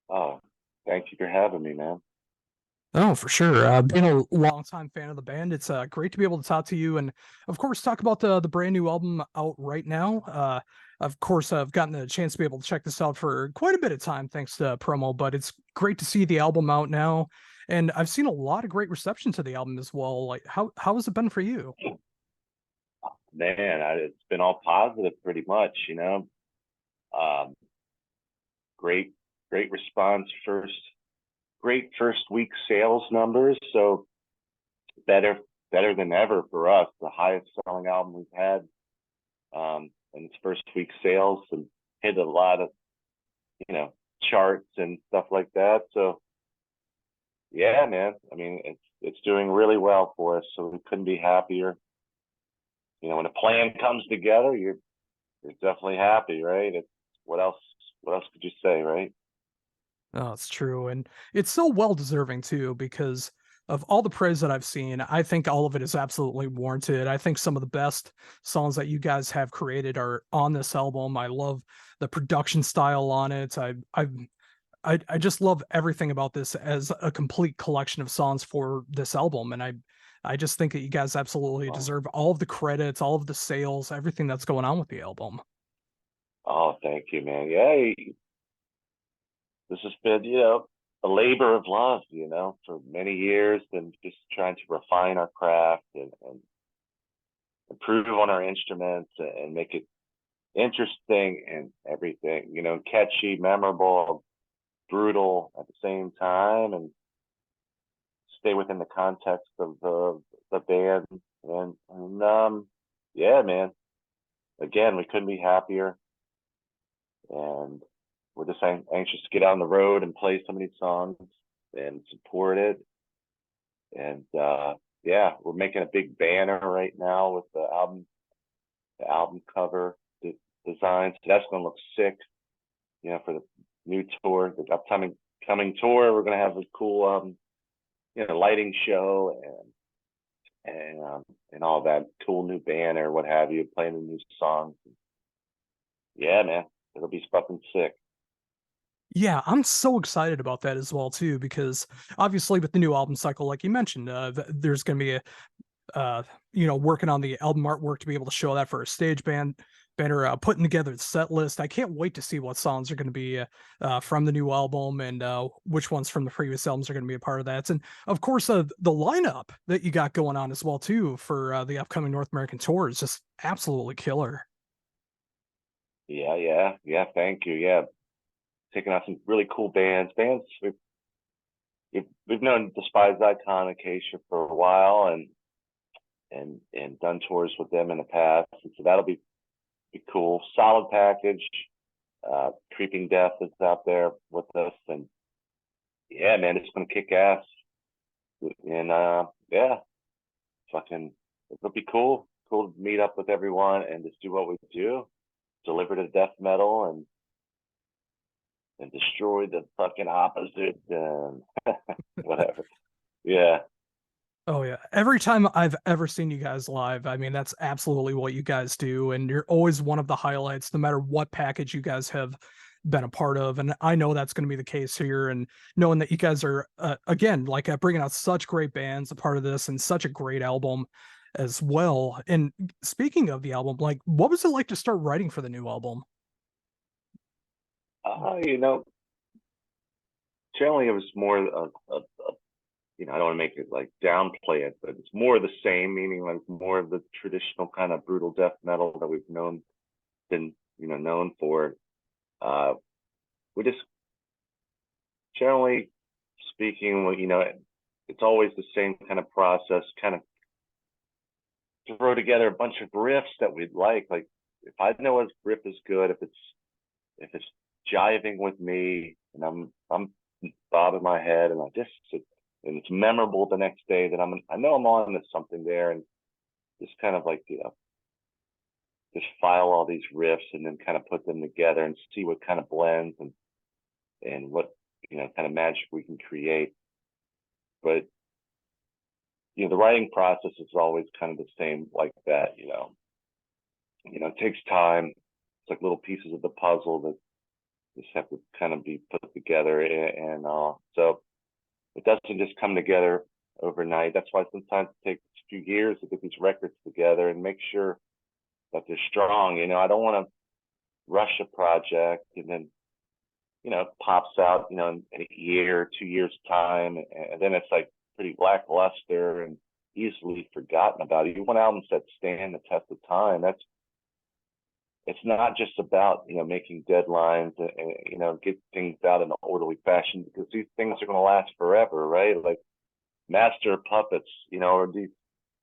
Oh, thank you for having me, man. Oh, for sure. Being a longtime fan of the band, it's great to be able to talk to you, and of course, talk about the brand new album out right now. Of course, I've gotten the chance to be able to check this out for quite a bit of time, thanks to promo. But it's great to see the album out now, and I've seen a lot of great reception to the album as well. Like, how has it been for you? Man, it's been all positive pretty much, you know. Um, great, great response great first week sales numbers. So better, better than ever for us. The highest selling album we've had in its first week sales, and hit a lot of, you know, charts and stuff like that. So yeah, man. I mean, it's doing really well for us. So we couldn't be happier. You know, when a plan comes together, you're definitely happy, right? It's what else what else could you say, right? Oh, it's true, and it's so well deserving too because of all the praise that I've seen. I think all of it is absolutely warranted. I think some of the best songs that you guys have created are on this album. I love the production style on it. I just love everything about this as a complete collection of songs for this album, and I just think that you guys absolutely Oh, deserve all of the credits, all of the sales, everything that's going on with the album. oh, thank you, man. Yeah, this has been, a labor of love, for many years, and just trying to refine our craft and improve on our instruments and make it interesting and everything, catchy, memorable, brutal at the same time, and stay within the context of the band. And yeah, man. Again, we couldn't be happier, and we're just anxious to get on the road and play some of these songs and support it. And yeah, we're making a big banner right now with the album cover design. So that's gonna look sick, for the new tour, the upcoming coming tour. We're gonna have a cool lighting show and all that cool new banner, what have you, playing the new songs. Yeah, man, it'll be fucking sick. Yeah, I'm so excited about that as well too, because obviously with the new album cycle, like you mentioned, there's going to be a, uh, working on the album artwork to be able to show that for a stage banner, putting together the set list. I can't wait to see what songs are going to be from the new album and which ones from the previous albums are going to be a part of that. And of course, the lineup that you got going on as well too for the upcoming North American tour is just absolutely killer. Yeah, yeah, yeah. Thank you. Yeah, taking out some really cool bands. We've known Despised Icon Acacia for a while, and done tours with them in the past. And so that'll be cool. Solid package. Creeping Death is out there with us, and yeah, man, it's gonna kick ass. And yeah, fucking, it'll be cool. Cool to meet up with everyone and just do what we do, deliver the death metal and destroy the fucking opposite and whatever. Yeah. Oh yeah. Every time I've ever seen you guys live, I mean that's absolutely what you guys do, and you're always one of the highlights no matter what package you guys have been a part of. And I know that's going to be the case here, and knowing that you guys are again like bringing out such great bands a part of this and such a great album as well. And speaking of the album, like what was it like to start writing for the new album? You know, generally it was more I don't want to make it like downplay it, but it's more of the same, meaning like more of the traditional kind of brutal death metal that we've been, known for. Uh, we just generally speaking, well, it's always the same kind of process, kind of throw together a bunch of riffs that we'd like. Like if I know a riff is good, if it's jiving with me and I'm bobbing my head and and it's memorable the next day, that I know I'm on to something there, and just kind of like just file all these riffs and then kind of put them together and see what kind of blends and what kind of magic we can create. But the writing process is always kind of the same like that. It takes time. It's like little pieces of the puzzle just have to kind of be put together, and so it doesn't just come together overnight. That's why sometimes it takes a few years to get these records together and make sure that they're strong. I don't want to rush a project and then it pops out in a year, 2 years time, and then it's like pretty lackluster and easily forgotten about. You want albums that stand the test of time. It's not just about making deadlines and get things out in an orderly fashion, because these things are going to last forever, right? Like Master of Puppets, or these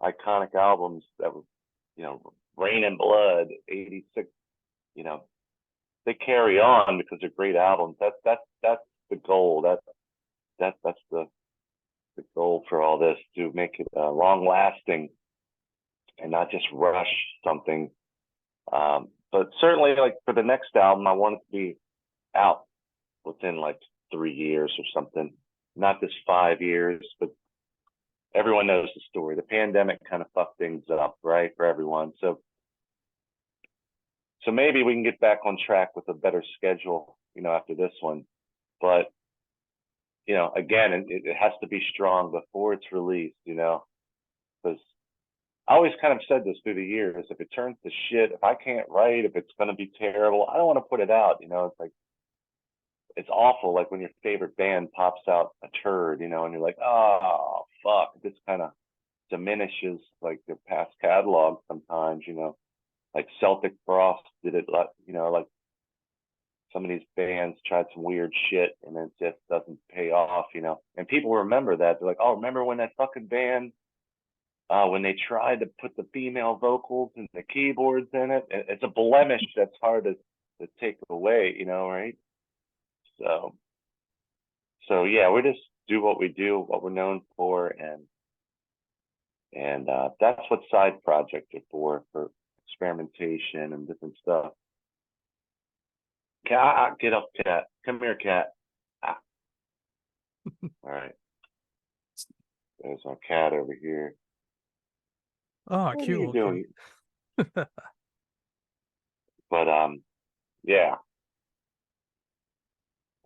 iconic albums that were Rain and Blood, 86, they carry on because they're great albums. That's the goal. That's the goal for all this, to make it long lasting and not just rush something. But certainly, like for the next album, I want it to be out within like 3 years or something, not just 5 years. But everyone knows the story. The pandemic kind of fucked things up, right, for everyone. So maybe we can get back on track with a better schedule, after this one. But again, it has to be strong before it's released, because I always kind of said this through the years: if it turns to shit, if I can't write, if it's going to be terrible, I don't want to put it out. It's like, it's awful. Like when your favorite band pops out a turd, and you're like, oh fuck, this kind of diminishes like their past catalog sometimes. Like Celtic Frost did it, like some of these bands tried some weird shit and it just doesn't pay off. And people remember that. They're like, oh, remember when that fucking band, when they tried to put the female vocals and the keyboards in it? It's a blemish that's hard to take away, right? So yeah, we just do what we do, what we're known for, and that's what side projects are for experimentation and different stuff. Cat, get up, cat. Come here, cat. Ah. All right. There's our cat over here. Oh, What cute. are you doing? But yeah.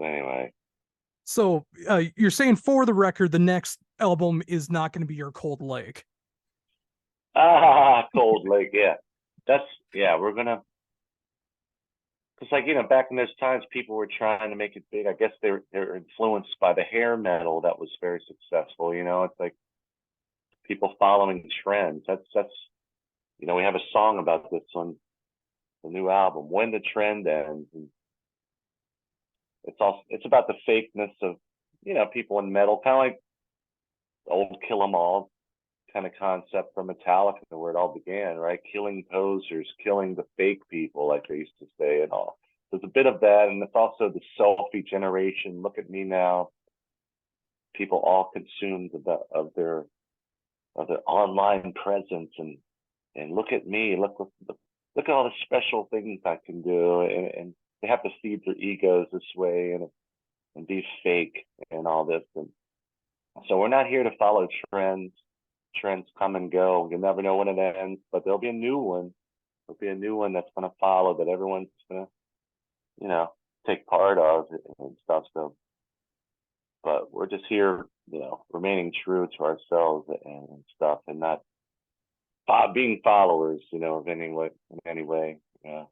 Anyway. So you're saying, for the record, the next album is not going to be your Cold Lake. Cold Lake, yeah. We're gonna, because like back in those times, people were trying to make it big. I guess they're influenced by the hair metal that was very successful. It's like people following trends. That's we have a song about this on the new album, When the Trend Ends. And it's about the fakeness of people in metal, kind of like the old Kill 'Em All kind of concept from Metallica, where it all began, right? Killing posers, killing the fake people, like they used to say, and all. There's a bit of that, and it's also the selfie generation. Look at me now. People all consumed of their online presence, and look at me. Look at all the special things I can do, and they have to feed their egos this way and be fake and all this. And so we're not here to follow trends. Trends come and go. You never know when it ends, but there'll be a new one. There'll be a new one that's going to follow, that everyone's going to, take part of and stuff. So, but we're just here, remaining true to ourselves and stuff, and not being followers, of any way. Yeah.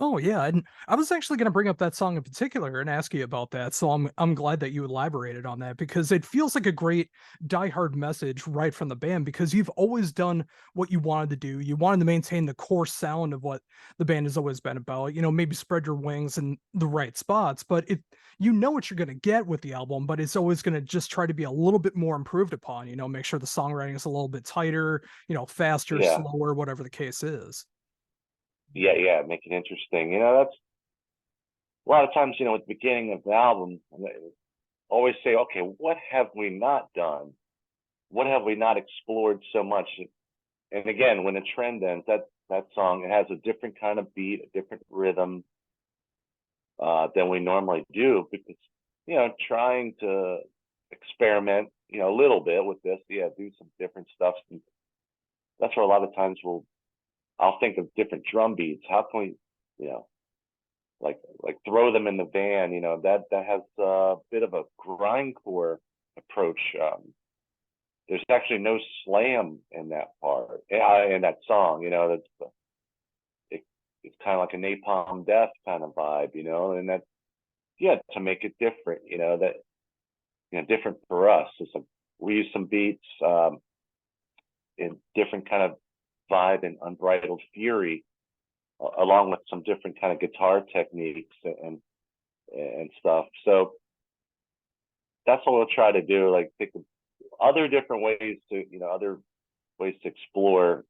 Oh yeah, and I was actually going to bring up that song in particular and ask you about that. So I'm glad that you elaborated on that, because it feels like a great diehard message right from the band, because you've always done what you wanted to do. You wanted to maintain the core sound of what the band has always been about. Maybe spread your wings in the right spots, but what you're going to get with the album, but it's always going to just try to be a little bit more improved upon. Make sure the songwriting is a little bit tighter, faster, Yeah. slower, whatever the case is. Yeah, make it interesting. That's a lot of times, at the beginning of the album, always say, okay, what have we not done? What have we not explored so much? And again, When the Trend Ends, that song, it has a different kind of beat, a different rhythm than we normally do, because, trying to experiment, a little bit with this, do some different stuff. And that's where a lot of times I'll think of different drum beats. How can we, like throw them in the van, that has a bit of a grindcore approach. There's actually no slam in that part, in that song. That's it's kind of like a Napalm Death kind of vibe, and that, yeah, to make it different, that, different for us. We use some beats in different kind of vibe and Unbridled Fury, along with some different kind of guitar techniques and stuff. So that's what we'll try to do. Like, think of other different ways to, other ways to explore.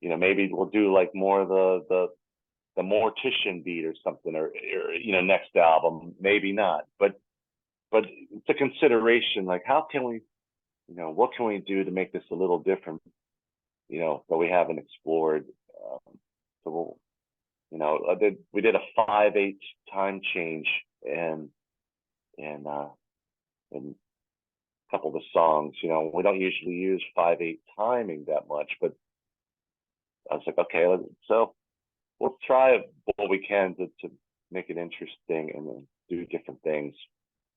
Maybe we'll do like more of the Mortician beat or something, or next album. Maybe not, but it's a consideration. Like, how can we, what can we do to make this a little different, that we haven't explored? So we did a 5/8 time change and a couple of the songs. We don't usually use 5/8 timing that much, but I was like, okay, so we'll try what we can to make it interesting and then do different things,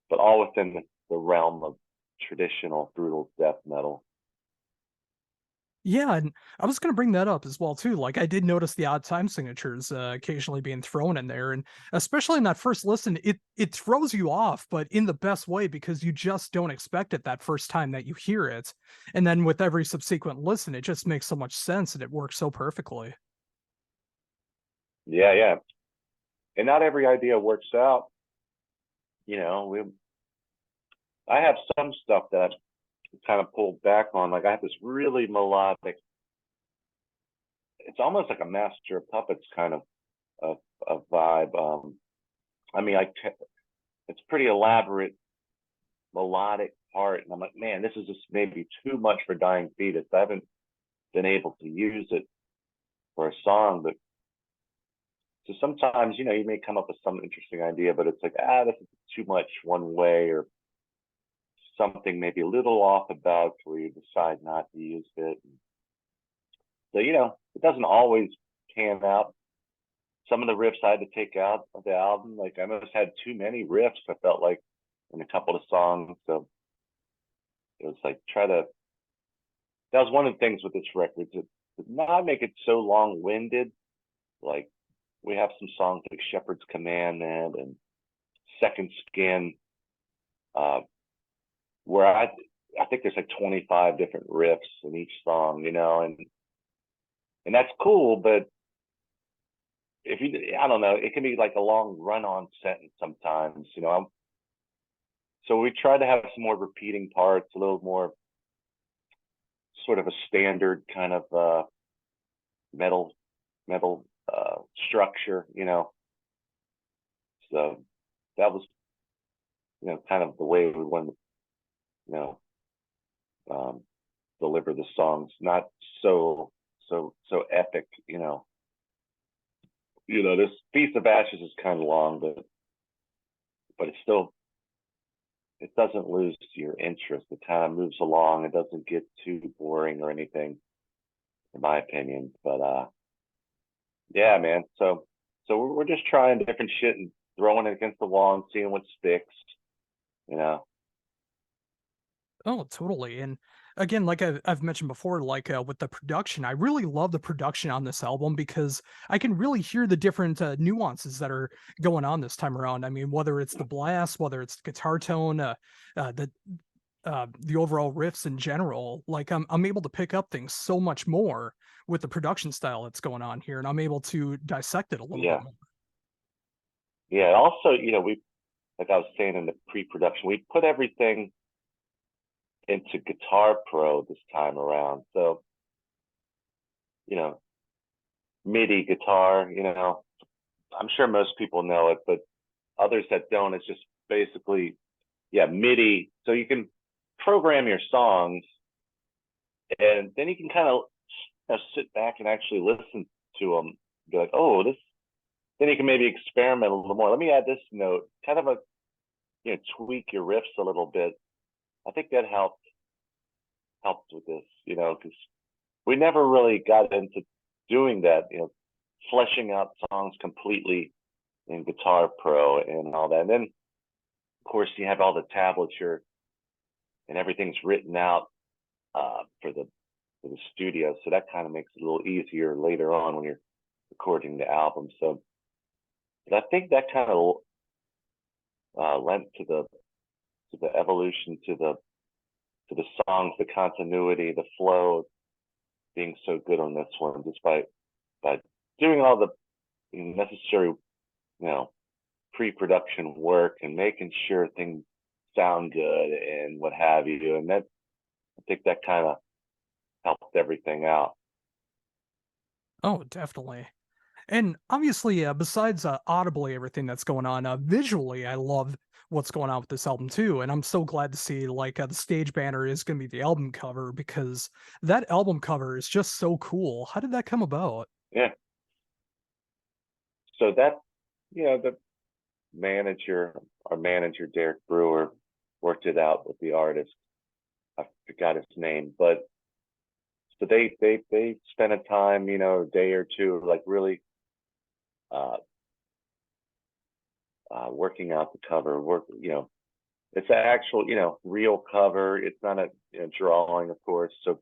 but all within the realm of traditional brutal death metal. Yeah, and I was gonna bring that up as well too. Like I did notice the odd time signatures occasionally being thrown in there, and especially in that first listen, it throws you off, but in the best way because you just don't expect it that first time that you hear it, and then with every subsequent listen, it just makes so much sense and it works so perfectly. Yeah, and not every idea works out. I have some stuff that I've kind of pulled back on. Like, I have this really melodic. It's almost like a Master of Puppets kind of vibe. I mean, it's pretty elaborate melodic part, and I'm like, man, this is just maybe too much for Dying Fetus. I haven't been able to use it for a song, but so sometimes, you may come up with some interesting idea, but it's like, this is too much one way, or something maybe a little off about, where you decide not to use it. So, it doesn't always pan out. Some of the riffs I had to take out of the album. Like, I almost had too many riffs, I felt like, in a couple of songs. So it was like, that was one of the things with this record, to not make it so long-winded. Like, we have some songs like Shepherd's Commandment and Second Skin, where I think there's like 25 different riffs in each song, and that's cool, but I don't know, it can be like a long run-on sentence sometimes, so we try to have some more repeating parts, a little more sort of a standard kind of metal structure, so that was, kind of the way we wanted to, deliver the songs, not so epic, this Feast of Ashes is kind of long, but it's still, it doesn't lose your interest. It kind of moves along. It doesn't get too boring or anything, in my opinion. But yeah, man. So we're just trying different shit and throwing it against the wall and seeing what sticks. Oh, totally. And again, like I've mentioned before, like with the production, I really love the production on this album because I can really hear the different nuances that are going on this time around. I mean, whether it's the blast, whether it's the guitar tone, uh, the the overall riffs in general, like I'm able to pick up things so much more with the production style that's going on here, and I'm able to dissect it a little bit Yeah, more. yeah. Also, we, like I was saying in the pre-production, we put everything into Guitar Pro this time around. So, you know, MIDI guitar, I'm sure most people know it, but others that don't, it's just basically, yeah, MIDI. So you can program your songs, and then you can kind of, sit back and actually listen to them. Be like, oh, this. Then you can maybe experiment a little more. Let me add this note, kind of tweak your riffs a little bit. I think that helped with this, because we never really got into doing that, fleshing out songs completely in Guitar Pro and all that. And then of course you have all the tablature and everything's written out for the studio, so that kind of makes it a little easier later on when you're recording the album. So, but I think that kind of lent to the evolution, to the songs, the continuity, the flow being so good on this one, just by doing all the necessary, pre-production work and making sure things sound good and what have you. And that, I think that kind of helped everything out. Oh, definitely. And obviously, besides audibly everything that's going on, visually, I love what's going on with this album too. And I'm so glad to see like the stage banner is going to be the album cover, because that album cover is just so cool. How did that come about? Yeah. So that, the our manager Derek Brewer worked it out with the artist. I forgot his name, but so they spent a time, a day or two, like really uh, working out the cover. It's an actual, real cover. It's not a drawing, of course. So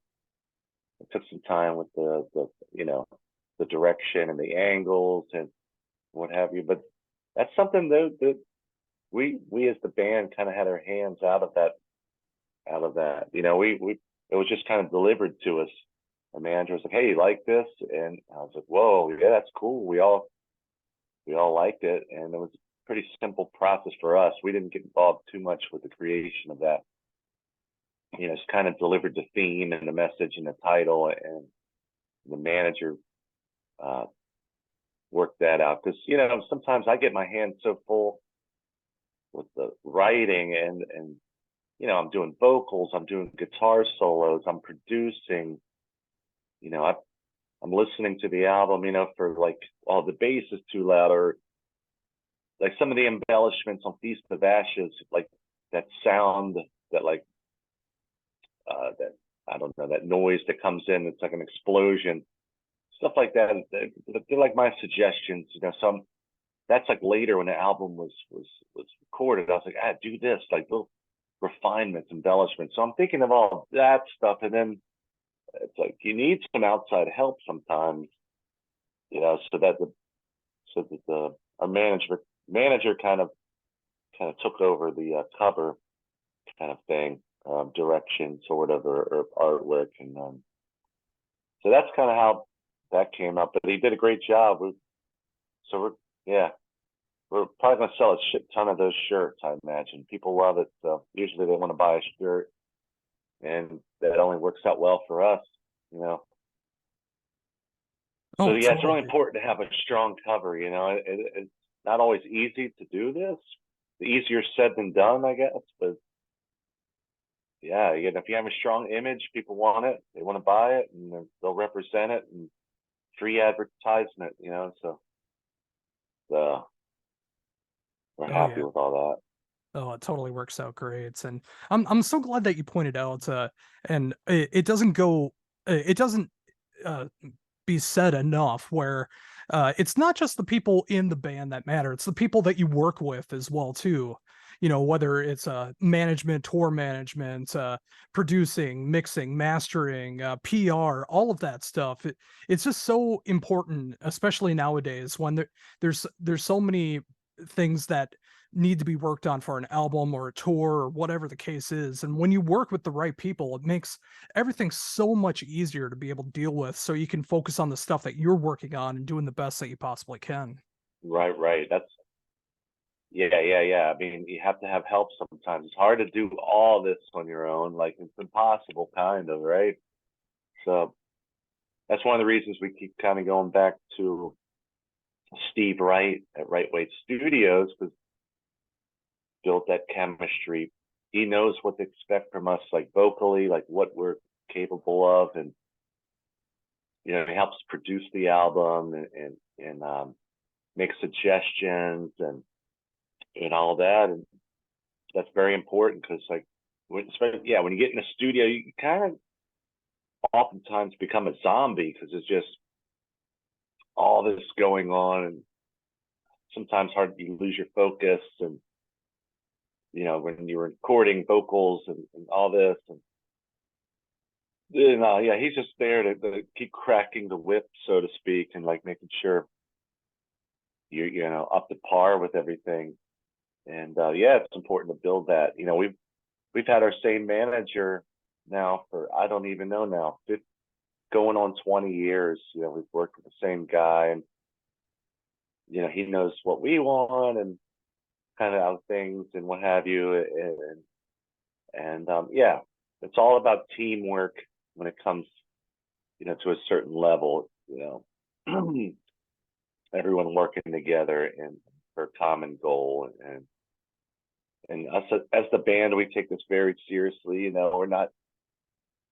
it took some time with the direction and the angles and what have you. But that's something that we as the band kind of had our hands out of that. We it was just kind of delivered to us. Our manager was like, "Hey, you like this?" And I was like, "Whoa, yeah, that's cool." We all liked it, and it was a pretty simple process for us. We didn't get involved too much with the creation of that. It's kind of delivered the theme and the message and the title, and the manager uh, worked that out. Because sometimes I get my hands so full with the writing, and I'm doing vocals, I'm doing guitar solos, I'm producing. I'm listening to the album, for like, oh, the bass is too loud, or like some of the embellishments on Feast of Ashes, like that sound, that like that, I don't know, that noise that comes in, it's like an explosion, stuff like that. They're like my suggestions, some that's like later when the album was recorded. I was like, do this, like little refinements, embellishments. So I'm thinking of all that stuff, and then it's like you need some outside help sometimes, so that our manager kind of took over the cover kind of thing, direction sort of, or artwork, and so that's kind of how that came up. But he did a great job. We're probably gonna sell a shit ton of those shirts, I imagine. People love it, so usually they want to buy a shirt, and that only works out well for us, So Oh, yeah, it's really totally. important to have a strong cover. It's not always easy to do this. The easier said than done, I guess. But yeah, if you have a strong image, people want it. They want to buy it, and they'll represent it, and free advertisement. So we're Oh happy yeah. with all Oh, it totally works out great. And I'm so glad that you pointed out, and it doesn't go, it doesn't uh, be said enough, where it's not just the people in the band that matter, it's the people that you work with as well too. Whether it's management, tour management, producing, mixing, mastering, PR, all of that stuff. It's just so important, especially nowadays when there's so many things that need to be worked on for an album or a tour or whatever the case is. And when you work with the right people, it makes everything so much easier to be able to deal with, so you can focus on the stuff that you're working on and doing the best that you possibly can. that. Right. That's yeah. I mean, you have to have help sometimes. It's hard to do all this on your own. Like it's impossible, kind of, right? So that's one of the reasons we keep kind of going back to Steve Wright at Right Way Studios, because built that chemistry. He knows what to expect from us, like vocally, like what we're capable of, and he helps produce the album, and make suggestions, and all that, and that's very important, because like when you get in a studio, you kind of oftentimes become a zombie, because it's just all this going on, and sometimes hard, you lose your focus, and when you're recording vocals and all this, and yeah, he's just there to keep cracking the whip, so to speak, and like making sure you're up to par with everything. And yeah, it's important to build that. We've had our same manager now for, I don't even know now, going on 20 years. We've worked with the same guy, and he knows what we want and kind of how things and what have you. And yeah, it's all about teamwork when it comes, to a certain level. Everyone working together and for a common goal, and us as the band, we take this very seriously. We're not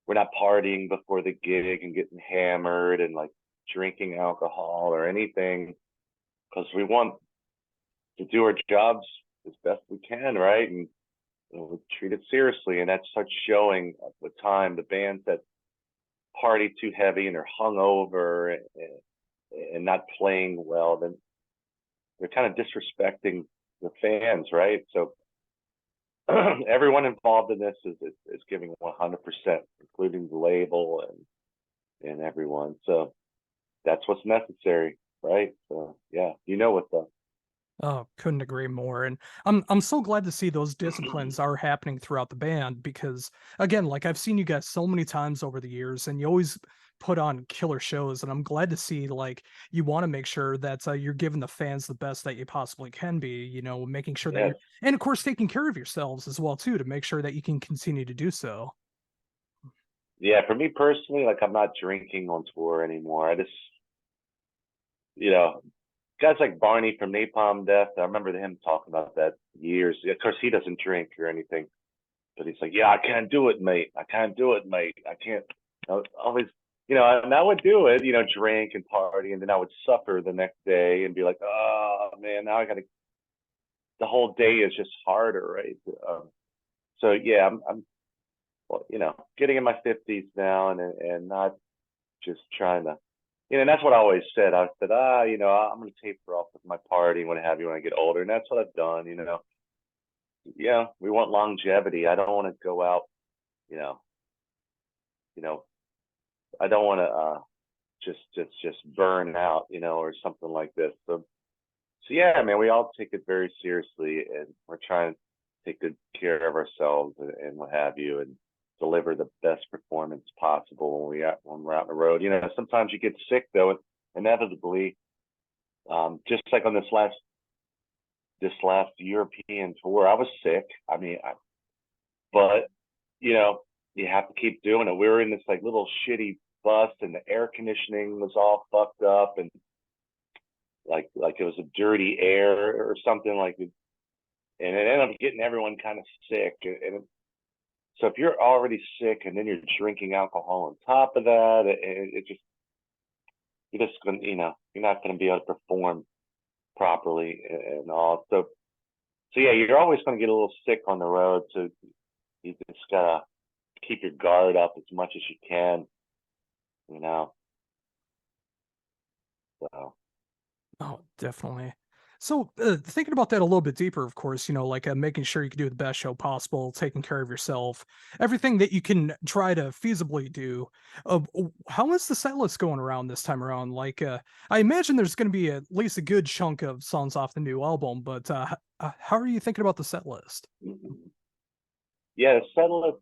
partying before the gig and getting hammered and like drinking alcohol or anything, because we want to do our jobs as best we can, right? And we treat it seriously, and that starts showing with time. The bands that party too heavy and they're hungover and not playing well, then they're kind of disrespecting the fans, right? So everyone involved in this is giving 100%, including the label and everyone. So that's what's necessary, right? So yeah, what the Oh, couldn't agree more. And I'm so glad to see those disciplines are happening throughout the band because again, like I've seen you guys so many times over the years and you always put on killer shows and I'm glad to see like you want to make sure that you're giving the fans the best that you possibly can be, making sure that yes. you're and of course taking care of yourselves as well too to make sure that you can continue to do so. Yeah, for me personally, like I'm not drinking on tour anymore. I just, you know, guys like Barney from Napalm Death, I remember him talking about that years. Of course, he doesn't drink or anything, but he's like, "Yeah, I can't do it, mate. I can't do it, mate. I can't." I was always, and I would do it, drink and party, and then I would suffer the next day and be like, "Oh man, now I got to." The whole day is just harder, right? So yeah, I'm well, getting in my 50s now, and not just trying to, and that's what I always said. I said, I'm going to taper off with my party and what have you when I get older, and that's what I've done. Yeah, we want longevity. I don't want to go out, you know, you know, I don't want to just burn out, or something like this. So yeah, man, we all take it very seriously, and we're trying to take good care of ourselves and what have you, and deliver the best performance possible when we're out on the road. Sometimes you get sick though, inevitably. Just like on this last European tour, I was sick. I mean, but you know, you have to keep doing it. We were in this like little shitty bus, and the air conditioning was all fucked up, and like it was a dirty air or something like it, and it ended up getting everyone kind of sick. So if you're already sick and then you're drinking alcohol on top of that, it just you're just gonna you're not gonna be able to perform properly and all. So yeah, you're always gonna get a little sick on the road. So you just gotta keep your guard up as much as you can, you know. So Oh, definitely. So, thinking about that a little bit deeper, of course, like making sure you can do the best show possible, taking care of yourself, everything that you can try to feasibly do. How is the set list going around this time around? Like, I imagine there's going to be at least a good chunk of songs off the new album, but how are you thinking about the set list? yeah, settle it.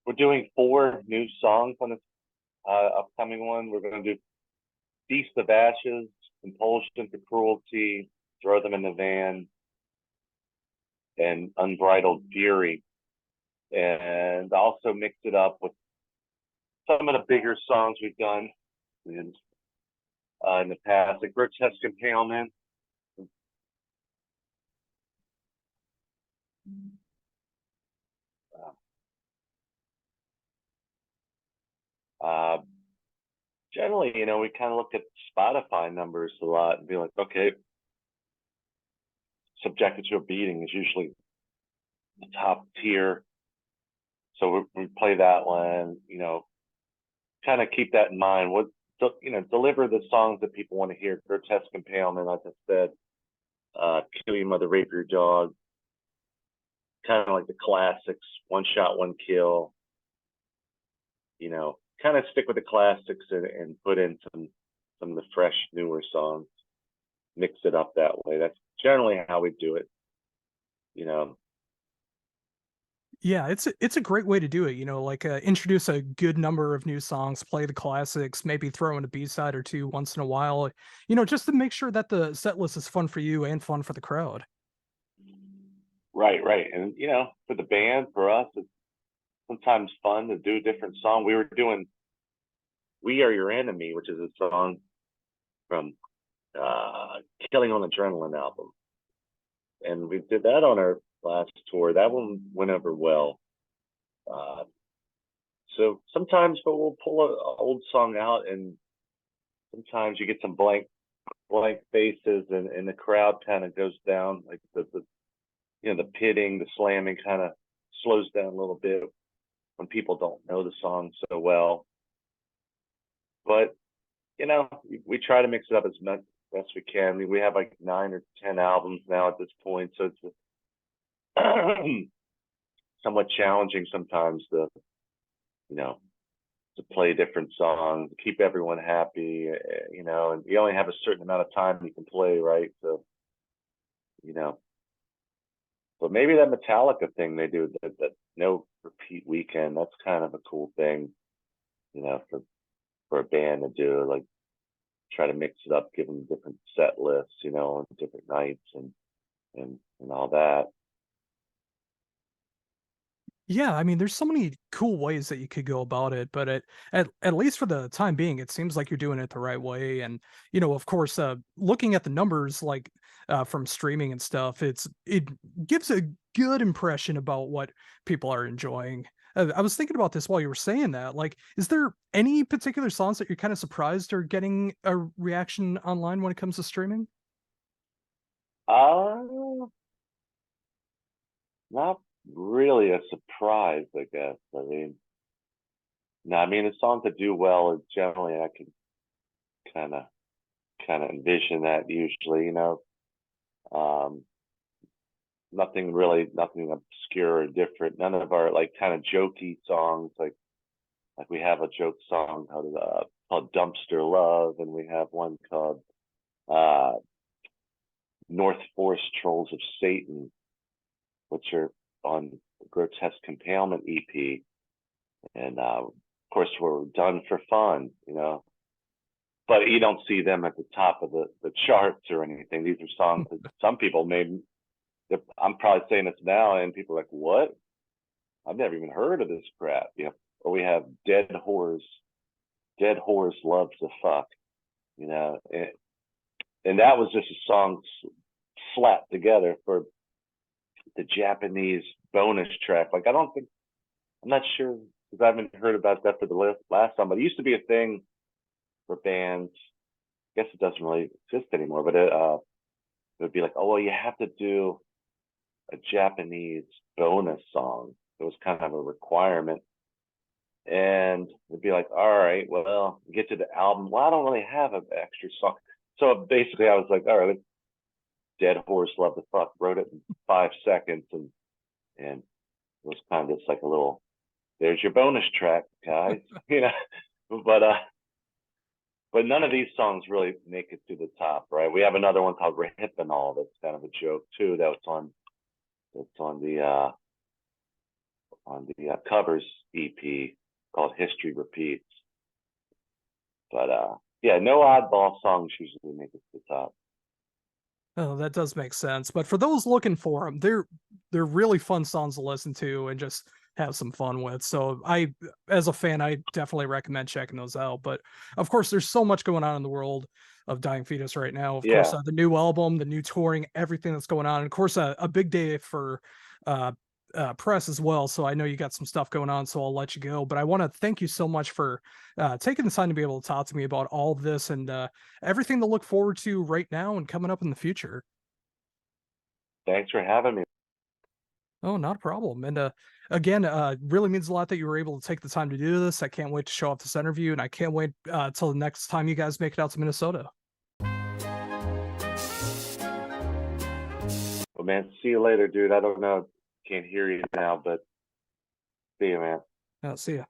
We're doing 4 new songs on this upcoming one. We're going to do Feast of Ashes, Compulsion to Cruelty, Throw Them in the Van, and Unbridled Fury. And also mix it up with some of the bigger songs we've done in the past, like Grotesque Impalement. Uh, Generally, we kind of look at Spotify numbers a lot and be like, okay, Subjected to a Beating is usually the top tier. So we play that one, kind of keep that in mind. deliver the songs that people want to hear. Grotesque Impalement, as I said, Kill Your Mother, Rape Your Dog, kind of like the classics, One Shot, One Kill. Kind of stick with the classics and put in some of the fresh, newer songs. Mix it up that way. That's generally how we do it. Yeah, it's a great way to do it, like, introduce a good number of new songs, play the classics, maybe throw in a B-side or 2 once in a while, just to make sure that the set list is fun for you and fun for the crowd. Right, right. And for the band, for us, it's sometimes fun to do a different song. We were doing "We Are Your Enemy," which is a song from Killing on Adrenaline album, and we did that on our last tour. That one went over well. So sometimes, but we'll pull an old song out, and sometimes you get some blank faces, and the crowd kind of goes down, like the pitting, the slamming kind of slows down a little bit when people don't know the song so well. But we try to mix it up as much best we can. I mean, we have like 9 or 10 albums now at this point, so it's somewhat challenging sometimes to play different songs, keep everyone happy, and you only have a certain amount of time you can play, right? So but maybe that Metallica thing they do, that no repeat weekend, that's kind of a cool thing, for a band to do, like try to mix it up, give them different set lists, on different nights and all that. Yeah, I mean, there's so many cool ways that you could go about it, but at least for the time being, it seems like you're doing it the right way. And of course, looking at the numbers, like from streaming and stuff, it gives a good impression about what people are enjoying. I was thinking about this while you were saying that. Like, is there any particular songs that you're kind of surprised are getting a reaction online when it comes to streaming? Uh, Not really a surprise, I guess. I mean, no, I mean the songs that do well is generally I can kind of envision that usually, um, nothing obscure or different. None of our like kind of jokey songs, like we have a joke song called Dumpster Love, and we have one called uh, North Forest Trolls of Satan, which are on the Grotesque Impalement EP. And of course, we're done for fun, but you don't see them at the top of the charts or anything. These are songs that some people may, I'm probably saying this now, and people are like, what? I've never even heard of this crap. Or we have Dead Whores Loves to Fuck, and that was just a song slapped together for the Japanese bonus track. Like, I'm not sure, because I haven't heard about that for the last time, but it used to be a thing for bands. I guess it doesn't really exist anymore, but it would be like, oh, well, you have to do a Japanese bonus song. It was kind of a requirement. And it'd be like, all right, well, get to the album. Well, I don't really have an extra song. So basically I was like, all right, Dead Horse Love to Fuck, wrote it in 5 seconds, and it was kind of just like a little, there's your bonus track, guys. But none of these songs really make it to the top, right? We have another one called All that's kind of a joke too. That's on the covers EP called History Repeats. But yeah, no oddball songs usually make it to the top. Oh, that does make sense. But for those looking for them, they're really fun songs to listen to and just have some fun with. So as a fan, I definitely recommend checking those out. But of course, there's so much going on in the world of Dying Fetus right now. Of course, Yeah, the new album, the new touring, everything that's going on. And of course, a big day for uh, press as well. So I know you got some stuff going on, so I'll let you go. But I want to thank you so much for taking the time to be able to talk to me about all of this and everything to look forward to right now and coming up in the future. thanks for having me. Oh, not a problem. And again, really means a lot that you were able to take the time to do this. I can't wait to show off this interview, and I can't wait till the next time you guys make it out to Minnesota. Well, man, see you later, dude. I don't know, can't hear you now, but see you, man. See ya.